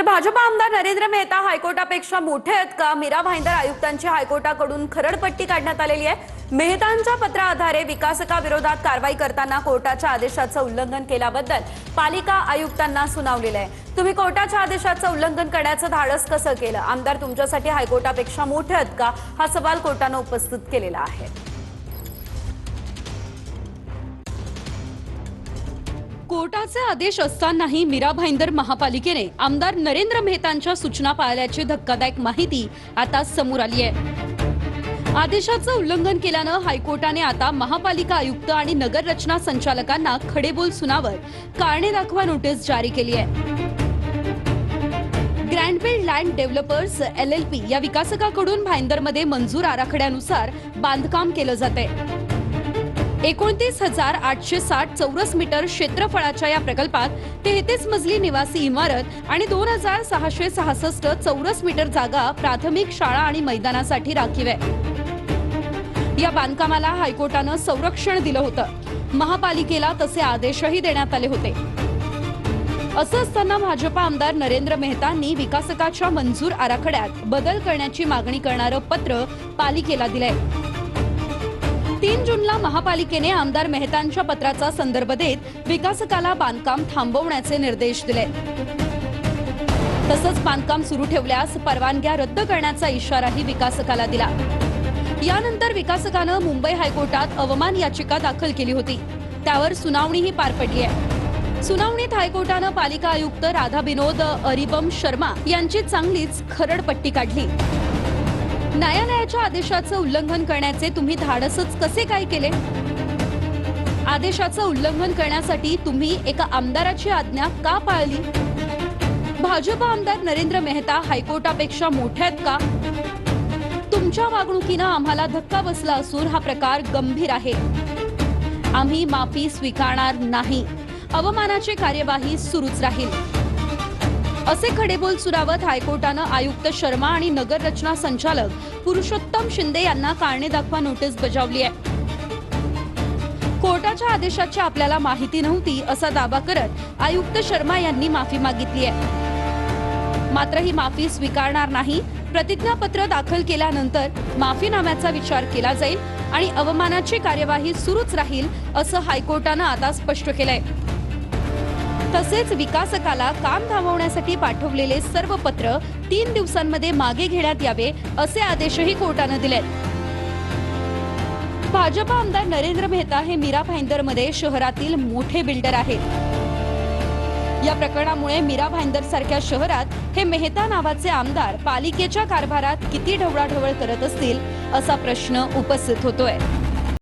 तर भाजपा आमदार नरेंद्र मेहता हायकोर्टापेक्षा मोठे आहेत का? मीरा भाईंदर आयुक्तांची हायकोर्टाकडून खरडपट्टी काढण्यात आलेली आहे। मेहतांच्या पत्राआधारे विकासकाविरोधात कारवाई करताना कोर्टाच्या आदेशाचं उल्लंघन केल्याबद्दल पालिका आयुक्तांना सुनावलेलं आहे। तुम्ही कोर्टाच्या आदेशाचं उल्लंघन करण्याचं धाडस कसं केलं? आमदार तुमच्यासाठी हायकोर्टापेक्षा मोठे आहेत का? हा सवाल कोर्टानं उपस्थित केलेला आहे। कोर्टाचे आदेश असतानाही मीरा भाईंदर महापालिकेने आमदार नरेंद्र मेहतांच्या सूचना पाळल्याची धक्कादायक माहिती आता समोर आली आहे। आदेशाचं उल्लंघन केल्यानं हायकोर्टाने आता महापालिका आयुक्त आणि नगर रचना संचालकांना खडेबोल सुनावत कारणे दाखवा नोटीस जारी केली आहे। ग्रँडफील्ड लँड डेव्हलपर्स LLP या विकासकाकडून भाईंदरमध्ये मंजूर आराखड्यानुसार बांधकाम केलं जाते। 29,860 चौरस मीटर क्षेत्रफळाच्या या प्रकल्पात 33 मजली निवासी इमारत आणि 2,666 चौरस मीटर जागा प्राथमिक शाळा आणि मैदानासाठी राखीव आहे। या बांधकामाला हायकोर्टानं संरक्षण दिलं होतं। महापालिकेला तसे आदेशही देण्यात आले होते। असं असताना भाजपा आमदार नरेंद्र मेहतांनी विकासकाच्या मंजूर आराखड्यात बदल करण्याची मागणी करणारं पत्र पालिकेला दिलंय। 3 जूनला महापालिकेने आमदार मेहतांच्या पत्राचा संदर्भ देत विकासकाला बांधकाम थांबवण्याचे निर्देश दिले। तसंच बांधकाम सुरू ठेवल्यास परवानग्या रद्द करण्याचा इशाराही विकासकाला दिला। यानंतर विकासकानं मुंबई हायकोर्टात अवमान याचिका दाखल केली होती। त्यावर सुनावणीही पार पडली आहे। सुनावणीत हायकोर्टानं पालिका आयुक्त राधा विनोद अरिबम शर्मा यांची चांगलीच खरडपट्टी काढली। न्यायालयाच्या आदेशाचं उल्लंघन करण्याचे तुम्ही धाडसच कसे काय केले? आदेशाचं उल्लंघन करण्यासाठी तुम्ही एका आमदाराची आज्ञा का पाळली? भाजपा आमदार नरेंद्र मेहता हायकोर्टापेक्षा मोठे आहेत का? तुमच्या वागणुकीनं आम्हाला धक्का बसला असून हा प्रकार गंभीर आहे। आम्ही माफी स्वीकारणार नाही। अवमानाची कार्यवाही सुरूच राहील, असे खडेबोल सुनावत हायकोर्टानं आयुक्त शर्मा आणि नगर रचना संचालक पुरुषोत्तम शिंदे यांना कारणे दाखवा नोटीस बजावली आहे। कोर्टाच्या आदेशाची आपल्याला माहिती नव्हती असा दावा करत आयुक्त शर्मा यांनी माफी मागितली आहे। मात्र ही माफी स्वीकारणार नाही। प्रतिज्ञापत्र दाखल केल्यानंतर माफीनाम्याचा विचार केला जाईल आणि अवमानाची कार्यवाही सुरूच राहील असं हायकोर्टानं आता स्पष्ट केलंय। तसेच विकासकाला काम थांबवण्यासाठी पाठवलेले सर्व पत्र 3 दिवसांमध्ये मागे घेण्यात यावे असे आदेशही कोर्टानं दिलेत। भाजपा आमदार नरेंद्र मेहता हे मीरा भाईंदरमध्ये शहरातील मोठे बिल्डर आहेत। या प्रकरणामुळे मीरा भाईंदर सारख्या शहरात हे मेहता नावाचे आमदार पालिकेच्या कारभारात किती ढवळाढवळ करत असतील असा प्रश्न उपस्थित होतोय।